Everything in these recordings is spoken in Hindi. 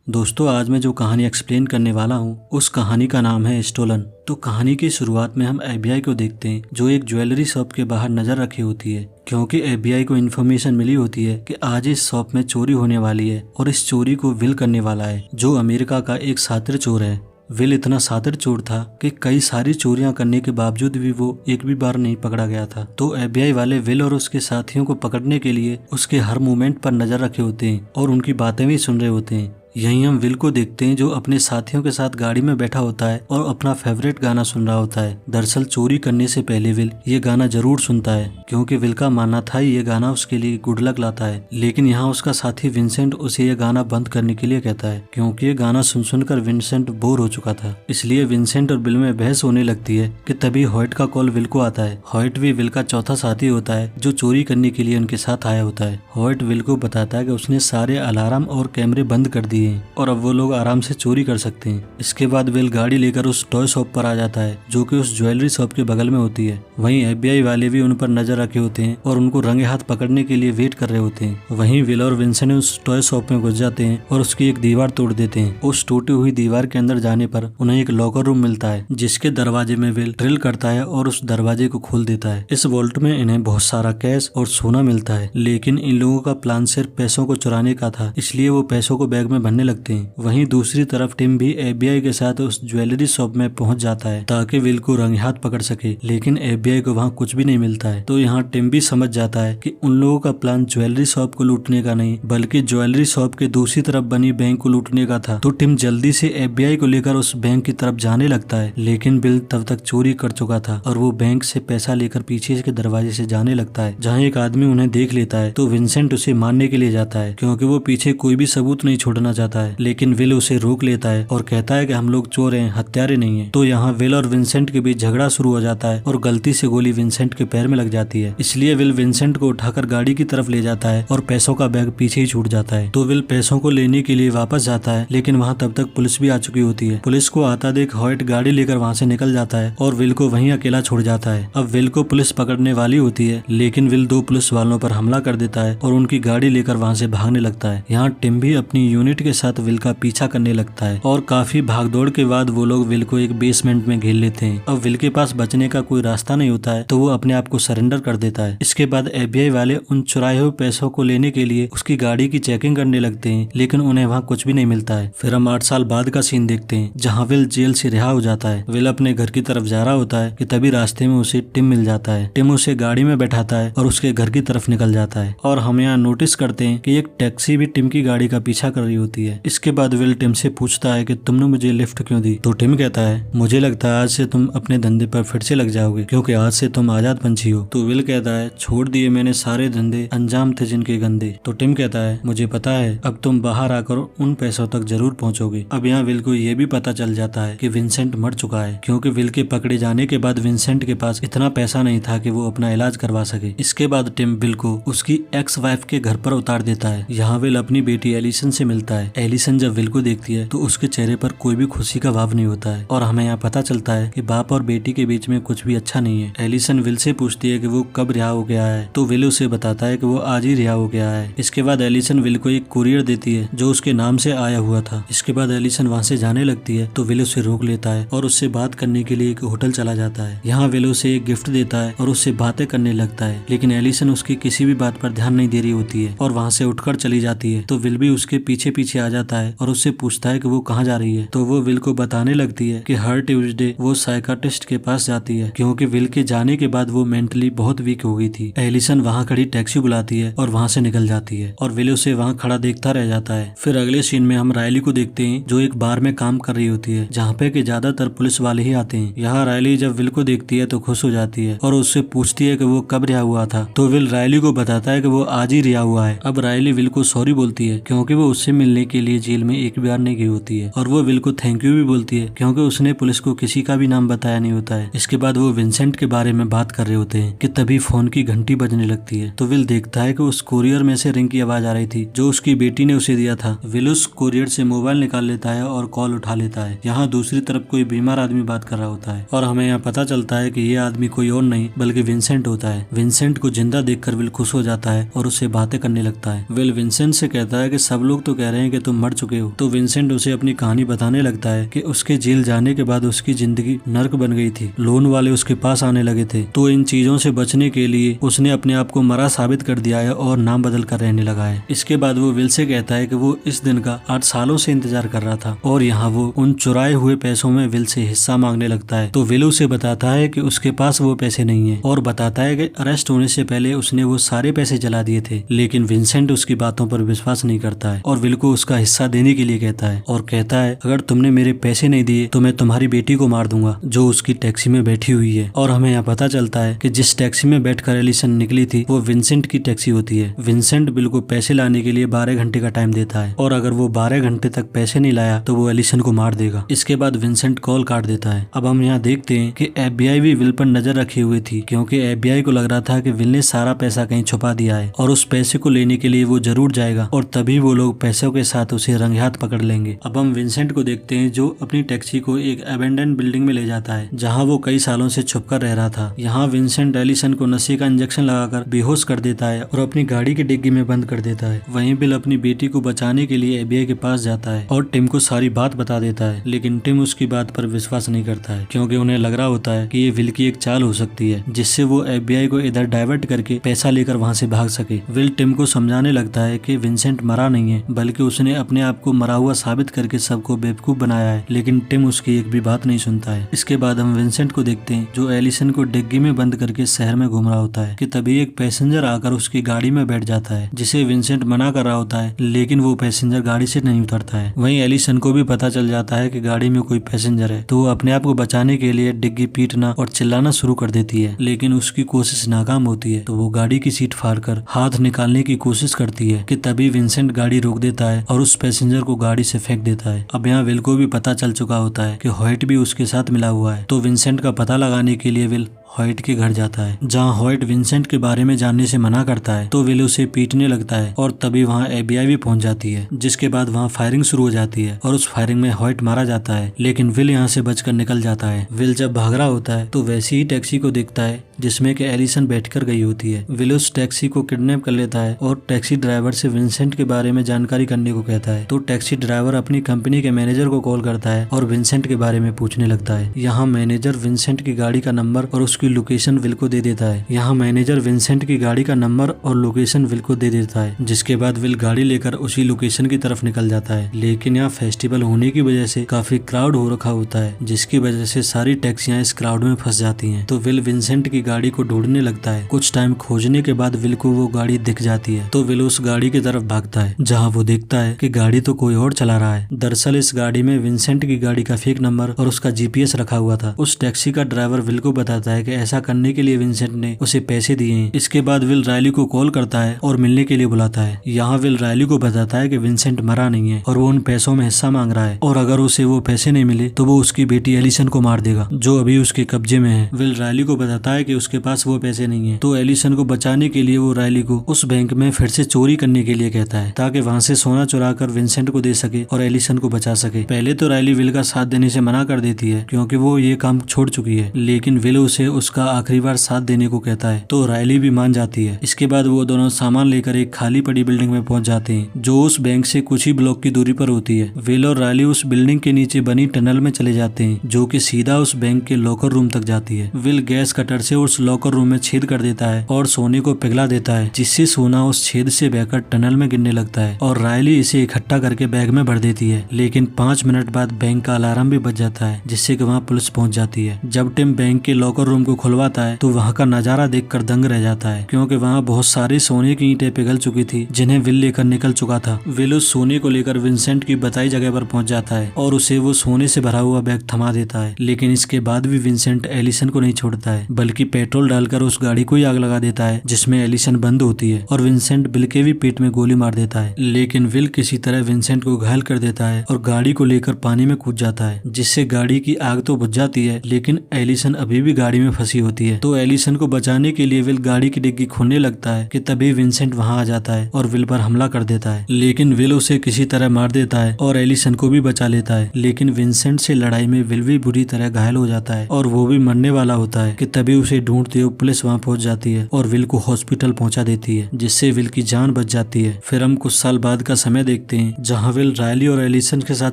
दोस्तों, आज मैं जो कहानी एक्सप्लेन करने वाला हूँ उस कहानी का नाम है स्टोलन। तो कहानी की शुरुआत में हम एफबीआई को देखते हैं जो एक ज्वेलरी शॉप के बाहर नजर रखी होती है, क्योंकि एफबीआई को इन्फॉर्मेशन मिली होती है कि आज इस शॉप में चोरी होने वाली है और इस चोरी को विल करने वाला है जो अमेरिका का एक शातिर चोर है। विल इतना शातिर चोर था कि कई सारी चोरियां करने के बावजूद भी वो एक भी बार नहीं पकड़ा गया था। तो एफबीआई वाले विल और उसके साथियों को पकड़ने के लिए उसके हर मूवमेंट पर नजर रखे होते हैं और उनकी बातें भी सुन रहे होते हैं। यहीं हम विल को देखते हैं जो अपने साथियों के साथ गाड़ी में बैठा होता है और अपना फेवरेट गाना सुन रहा होता है। दरअसल चोरी करने से पहले विल ये गाना जरूर सुनता है, क्योंकि विल का मानना था ये गाना उसके लिए गुड लक लाता है। लेकिन यहाँ उसका साथी विंसेंट उसे ये गाना बंद करने के लिए कहता है, क्योंकि ये गाना सुन सुनकर विंसेंट बोर हो चुका था। इसलिए विंसेंट और विल में बहस होने लगती है कि तभी हॉयट का कॉल विल को आता है। हॉयट भी विल का चौथा साथी होता है जो चोरी करने के लिए उनके साथ आया होता है। हॉयट विल को बताता है कि उसने सारे अलार्म और कैमरे बंद कर दिए हैं और अब वो लोग आराम से चोरी कर सकते हैं। इसके बाद विल गाड़ी लेकर उस टॉय शॉप पर आ जाता है जो कि उस ज्वेलरी शॉप के बगल में होती है। वहीं एफबीआई वाले भी उन पर नजर रखे होते हैं और उनको रंगे हाथ पकड़ने के लिए वेट कर रहे होते हैं। वहीं विल और विंसेंट उस टॉय शॉप में घुस जाते हैं और उसकी एक दीवार तोड़ देते हैं। उस टूटी हुई दीवार के अंदर जाने पर उन्हें एक लॉकर रूम मिलता है जिसके दरवाजे में विल ड्रिल करता है और उस दरवाजे को खोल देता है। इस वॉल्ट में इन्हें बहुत सारा कैश और सोना मिलता है, लेकिन इन लोगों का प्लान सिर्फ पैसों को चुराने का था, इसलिए वो पैसों को बैग में भरने लगते हैं। वहीं दूसरी तरफ टिम भी एफबीआई के साथ उस ज्वेलरी शॉप में पहुंच जाता है ताकि विल को रंगे हाथ पकड़ सके, लेकिन एफबीआई को वहां कुछ भी नहीं मिलता है। तो यहाँ टिम भी समझ जाता है कि उन लोगों का प्लान ज्वेलरी शॉप को लूटने का नहीं बल्कि ज्वेलरी शॉप के दूसरी तरफ बनी बैंक को लूटने का था। तो टिम जल्दी से एफबीआई को लेकर उस बैंक की तरफ जाने लगता है, लेकिन विल तब तक चोरी कर चुका था और वो बैंक से पैसा लेकर पीछे के दरवाजे से जाने लगता है। जहाँ एक आदमी उन्हें देख लेता है तो विंसेंट उसे मारने के लिए जाता है, क्योंकि वो पीछे कोई भी सबूत नहीं छोड़ना चाहता है। लेकिन विल उसे रोक लेता है और कहता है कि हम लोग चोर हैं, हत्यारे नहीं है। तो यहाँ विल और विंसेंट के बीच झगड़ा शुरू हो जाता है और गलती से गोली विंसेंट के पैर में लग जाती है। इसलिए विल विंसेंट को उठाकर गाड़ी की तरफ ले जाता है और पैसों का बैग पीछे ही छूट जाता है। तो विल पैसों को लेने के लिए वापस जाता है, लेकिन वहाँ तब तक पुलिस भी आ चुकी होती है। पुलिस को आता देख हॉयट गाड़ी लेकर वहाँ से निकल जाता है और विल को वहीं अकेला छोड़ जाता है। अब विल को पुलिस पकड़ने वाली होती है, लेकिन विल दो पुलिस वालों पर हमला कर देता है और उनकी गाड़ी लेकर वहाँ से भागने लगता है। यहाँ टिम भी अपनी यूनिट के साथ विल का पीछा करने लगता है और काफी भागदौड़ के बाद वो लोग विल को एक बेसमेंट में घेर लेते हैं। अब विल के पास बचने का कोई रास्ता नहीं होता है, तो वो अपने आप को सरेंडर कर देता है। इसके बाद एफबीआई वाले उन चुराए हुए पैसों को लेने के लिए उसकी गाड़ी की चेकिंग करने लगते हैं, लेकिन उन्हें वहाँ कुछ भी नहीं मिलता है। फिर हम 8 साल बाद का सीन देखते हैं जहाँ विल जेल से रिहा हो जाता है। विल अपने घर की तरफ जा रहा होता है कि तभी रास्ते में उसे टिम मिल जाता है। टिम उसे गाड़ी में बैठाता है और उसके घर की तरफ निकल जाता है और हम यहाँ नोटिस करते हैं कि एक टैक्सी भी टिम की गाड़ी का पीछा कर रही होती है। इसके बाद विल टिम से पूछता है कि तुमने मुझे लिफ्ट क्यों दी? तो टिम कहता है मुझे लगता है आज से तुम अपने धंधे पर फिर से लग जाओगे, क्योंकि आज से तुम आजाद पंछी हो। तो विल कहता है छोड़ दिए मैंने सारे धंधे, अंजाम थे जिनके गंदे। तो टिम कहता है मुझे पता है अब तुम बाहर आकर उन पैसों तक जरूर पहुंचोगे। अब यहाँ विल को ये भी पता चल जाता है कि विंसेंट मर चुका है, क्योंकि विल के पकड़े जाने के बाद विंसेंट के पास इतना पैसा नहीं था कि वो अपना इलाज करवा सके। इसके बाद टिम विल को उसकी एक्स वाइफ के घर पर उतार देता है। यहाँ विल अपनी बेटी एलिसन से मिलता है। एलिसन जब विल को देखती है तो उसके चेहरे पर कोई भी खुशी का भाव नहीं होता है और हमें यहाँ पता चलता है कि बाप और बेटी के बीच में कुछ भी अच्छा नहीं है। एलिसन विल से पूछती है कि वो कब रिहा हो गया है, तो विल उसे बताता है कि वो आज ही रिहा हो गया है। इसके बाद एलिसन विल को एक कुरियर देती है जो उसके नाम से आया हुआ था। इसके बाद एलिसन वहाँ से जाने लगती है तो विल उसे रोक लेता है और उससे बात करने के लिए एक होटल चला जाता है। यहाँ विल उसे एक गिफ्ट देता है और उससे बातें करने लगता है, लेकिन एलिसन उसकी किसी भी बात पर ध्यान नहीं दे रही होती है और वहाँ से उठकर चली जाती है। तो विल भी उसके पीछे पीछे आ जाता है और उससे पूछता है कि वो कहाँ जा रही है। तो वो विल को बताने लगती है कि हर ट्यूसडे वो साइकाट्रिस्ट के पास जाती है, क्योंकि विल के जाने के बाद वो मेंटली बहुत वीक हो गई थी। एलिसन वहाँ खड़ी टैक्सी बुलाती है और वहाँ से निकल जाती है और विल उसे वहाँ खड़ा देखता रह जाता है। फिर अगले सीन में हम रायली को देखते हैं जो एक बार में काम कर रही होती है, जहाँ पे कि ज्यादातर पुलिस वाले ही आते हैं। यहाँ रायली जब विल को देखती है तो खुश हो जाती है और उससे पूछती है कि वो कब रिहा हुआ था। तो विल रायली को बताता है कि वो आज ही रिहा हुआ है। अब रायली विल को सॉरी बोलती है, क्योंकि वो उससे मिलने के लिए जेल में एक बार नहीं गई होती है, और वो विल को थैंक यू भी बोलती है, क्योंकि उसने पुलिस को किसी का भी नाम बताया नहीं होता है। इसके बाद वो विंसेंट के बारे में बात कर रहे होते हैं कि तभी फोन की घंटी बजने लगती है। तो विल देखता है कि उस कोरियर में से रिंग की आवाज आ रही थी जो उसकी बेटी ने उसे दिया था। विल उस कोरियर से मोबाइल निकाल लेता है और कॉल उठा लेता है। यहाँ दूसरी तरफ कोई बीमार आदमी बात कर रहा होता है और हमें यहाँ पता चलता है कि ये आदमी कोई और नहीं बल्कि विंसेंट होता है। विंसेंट को जिंदा देखकर विल खुश हो जाता है और उससे बातें करने लगता है। विल विंसेंट से कहता है कि सब लोग तो कह रहे हैं कि तुम मर चुके हो। तो विंसेंट उसे अपनी कहानी बताने लगता है कि उसके जेल जाने के बाद उसकी जिंदगी नर्क बन गई थी। लोन वाले उसके पास आने लगे थे, तो इन चीजों से बचने के लिए उसने अपने आप को मरा साबित कर दिया है और नाम बदल कर रहने लगा है। इसके बाद वो विल से कहता है कि वो इस दिन का 8 सालों से इंतजार कर रहा था और यहाँ वो उन चुराए हुए पैसों में विल से हिस्सा मांगने लगता है। तो विल उसे बताता है कि उसके पास वो पैसे नहीं है और बताता है कि अरेस्ट होने से पहले उसने वो सारे पैसे जला दिए थे। लेकिन विंसेंट उसकी बातों पर विश्वास नहीं करता है और विल को उसका हिस्सा देने के लिए कहता है और कहता है अगर तुमने मेरे पैसे नहीं दिए तो मैं तुम्हारी बेटी को मार दूंगा, जो उसकी टैक्सी में बैठी हुई है। और हमें यहाँ पता चलता है कि जिस टैक्सी में बैठकर एलिसन निकली थी वो विंसेंट की टैक्सी होती है। विंसेंट बिल को पैसे लाने के लिए 12 घंटे का टाइम देता है और अगर वो 12 घंटे तक पैसे नहीं लाया तो वो एलिसन को मार देगा। इसके बाद विंसेंट कॉल काट देता है। अब हम यहाँ देखते हैं कि FBI भी विल पर नजर रखी हुई थी, क्योंकि FBI को लग रहा था कि विल ने सारा पैसा कहीं छुपा दिया है और उस पैसे को लेने के लिए वो जरूर जाएगा और तभी वो लोग पैसों के साथ उसे रंगे हाथ पकड़ लेंगे। अब हम विंसेंट को देखते हैं जो अपनी टैक्सी को एक अबेंडन बिल्डिंग में ले जाता है जहाँ वो कई सालों से छुपकर रह रहा था। यहाँ विंसेंट एलिसन को नशे का इंजेक्शन लगाकर बेहोश कर देता है और अपनी गाड़ी की डिग्गी में बंद कर देता है। वहीं बिल अपनी बेटी को बचाने के लिए FBI के पास जाता है और टिम को सारी बात बता देता है, लेकिन टिम उसकी बात पर विश्वास नहीं करता है क्योंकि उन्हें लग रहा होता है कि ये विल की एक चाल हो सकती है जिससे वो FBI को इधर डाइवर्ट करके पैसा लेकर वहाँ से भाग सके। विल टिम को समझाने लगता है कि विंसेंट मरा नहीं है बल्कि उसने अपने आप को मरा हुआ साबित करके सबको बेवकूफ बनाया है, लेकिन टिम उसकी एक भी बात नहीं सुनता है। इसके बाद हम विंसेंट को देखते हैं जो एलिसन को डिग्गी में बंद करके शहर में घूम रहा होता है कि तभी एक पैसेंजर आकर उसकी गाड़ी में बैठ जाता है जिसे विंसेंट मना कर रहा होता है, लेकिन वो पैसेंजर गाड़ी से नहीं उतरता है। वहीं एलिसन को भी पता चल जाता है कि गाड़ी में कोई पैसेंजर है, तो वो अपने आप को बचाने के लिए डिग्गी पीटना और चिल्लाना शुरू कर देती है, लेकिन उसकी कोशिश नाकाम होती है। तो वो गाड़ी की सीट फाड़कर हाथ निकालने की कोशिश करती है कि तभी विंसेंट गाड़ी रोक देता है और उस पैसेंजर को गाड़ी से फेंक देता है। अब यहाँ विल को भी पता चल चुका होता है कि हॉयट भी उसके साथ मिला हुआ है, तो विंसेंट का पता लगाने के लिए विल हॉयट के घर जाता है जहाँ हॉयट विंसेंट के बारे में जानने से मना करता है। तो विल उसे पीटने लगता है और तभी वहाँ FBI भी पहुंच जाती है, जिसके बाद वहाँ फायरिंग शुरू हो जाती है और उस फायरिंग में हॉयट मारा जाता है, लेकिन विल यहाँ से बचकर निकल जाता है। विल जब भाग रहा होता है तो वैसी ही टैक्सी को देखता है जिसमें कि एलिसन बैठकर गई होती है। विल उस टैक्सी को किडनैप कर लेता है और टैक्सी ड्राइवर से विंसेंट के बारे में जानकारी करने को कहता है। तो टैक्सी ड्राइवर अपनी कंपनी के मैनेजर को कॉल करता है और विंसेंट के बारे में पूछने लगता है। यहाँ मैनेजर विंसेंट की गाड़ी का नंबर और उसकी लोकेशन विल को दे देता है। यहाँ मैनेजर विंसेंट की गाड़ी का नंबर और लोकेशन विल को दे देता है, जिसके बाद विल गाड़ी लेकर उसी लोकेशन की तरफ निकल जाता है। लेकिन यहाँ फेस्टिवल होने की वजह से काफी क्राउड हो रखा होता है, जिसकी वजह से सारी टैक्सियां इस क्राउड में फंस जाती हैं। तो विल विंसेंट की गाड़ी को ढूंढने लगता है। कुछ टाइम खोजने के बाद विल को वो गाड़ी दिख जाती है, तो विल उस गाड़ी की तरफ भागता है जहाँ वो देखता है कि गाड़ी तो कोई और चला रहा है। दरअसल इस गाड़ी में विंसेंट की गाड़ी का फेक नंबर और उसका GPS रखा हुआ था। उस टैक्सी का ड्राइवर विल को बताता है कि ऐसा करने के लिए विंसेंट ने उसे पैसे दिए हैं। इसके बाद विल रायली को कॉल करता है और मिलने के लिए बुलाता है। यहाँ विल रायली को बताता है कि विंसेंट मरा नहीं है और वो उन पैसों में हिस्सा मांग रहा है और अगर उसे वो पैसे नहीं मिले तो वो उसकी बेटी एलिसन को मार देगा, जो अभी उसके कब्जे में है। विल रायली को बताता है कि उसके पास वो पैसे नहीं है, तो एलिसन को बचाने के लिए वो रायली को उस बैंक में फिर से चोरी करने के लिए कहता है ताकि वहाँ से सोना चुरा कर विंसेंट को दे सके और एलिसन को बचा सके। पहले तो रायली विल का साथ देने से मना कर देती है क्योंकि वो ये काम छोड़ चुकी है, लेकिन विल उसे उसका आखिरी बार साथ देने को कहता है, तो रायली भी मान जाती है। इसके बाद वो दोनों सामान लेकर एक खाली पड़ी बिल्डिंग में पहुंच जाते हैं जो उस बैंक से कुछ ही ब्लॉक की दूरी पर होती है। विल और रायली उस बिल्डिंग के नीचे बनी टनल में चले जाते हैं जो कि सीधा उस बैंक के लॉकर रूम तक जाती है। विल गैस कटर से उस लॉकर रूम में छेद कर देता है और सोने को पिघला देता है, जिससे सोना उस छेद से बहकर टनल में गिरने लगता है और रायली इसे इकट्ठा करके बैग में भर देती है। लेकिन 5 मिनट बाद बैंक का अलार्म भी बज जाता है, जिससे कि वहाँ पुलिस पहुंच जाती है। जब टिम बैंक के लॉकर रूम को खुलवाता है तो वहाँ का नजारा देखकर दंग रह जाता है, क्योंकि वहाँ बहुत सारी सोने की ईंटें पिघल चुकी थी जिन्हें विल लेकर निकल चुका था। विल उस सोने को लेकर विंसेंट की बताई जगह पर पहुंच जाता है और उसे वो सोने से भरा हुआ बैग थमा देता है, लेकिन इसके बाद भी विंसेंट एलिसन को नहीं छोड़ता है, बल्कि पेट्रोल डालकर उस गाड़ी को ही आग लगा देता है जिसमें एलिसन बंद होती है और विंसेंट विल के भी पेट में गोली मार देता है। लेकिन विल किसी तरह विंसेंट को घायल कर देता है और गाड़ी को लेकर पानी में कूद जाता है, जिससे गाड़ी की आग तो बुझ जाती है, लेकिन एलिसन अभी भी गाड़ी में फंसी होती है। तो एलिसन को बचाने के लिए विल गाड़ी की डिग्गी खोलने लगता है कि तभी विंसेंट वहां आ जाता है और विल पर हमला कर देता है, लेकिन विल उसे किसी तरह मार देता है और एलिसन को भी बचा लेता है। लेकिन विंसेंट से लड़ाई में विल भी बुरी तरह घायल हो जाता है और वो भी मरने वाला होता है कि तभी उसे ढूंढते हुए पुलिस वहां पहुंच जाती है और विल को हॉस्पिटल पहुंचा देती है, जिससे विल की जान बच जाती है। फिर हम कुछ साल बाद का समय देखते हैं जहाँ विल रायली और एलिसन के साथ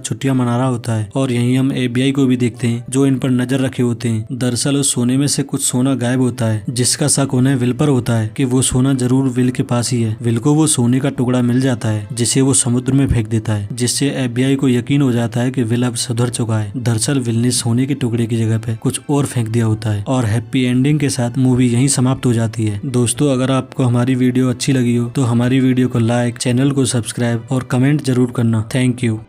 छुट्टियां मना रहा होता है और यहीं हम FBI को भी देखते हैं जो इन पर नजर रखे होते हैं। दरअसल उस सोने में से कुछ सोना गायब होता है, जिसका शक उन्हें विल पर होता है कि वो सोना जरूर विल के पास ही है। विल को वो सोने का टुकड़ा मिल जाता है जिसे वो समुद्र में फेंक देता है, जिससे FBI को यकीन हो जाता है कि विल अब सुधर चुका है। दरअसल विल ने सोने के टुकड़े की जगह पे कुछ और फेंक दिया होता है और हैप्पी एंडिंग के साथ मूवी यहीं समाप्त हो जाती है। दोस्तों, अगर आपको हमारी वीडियो अच्छी लगी हो तो हमारी वीडियो को लाइक, चैनल को सब्सक्राइब और कमेंट जरूर करना। Thank you.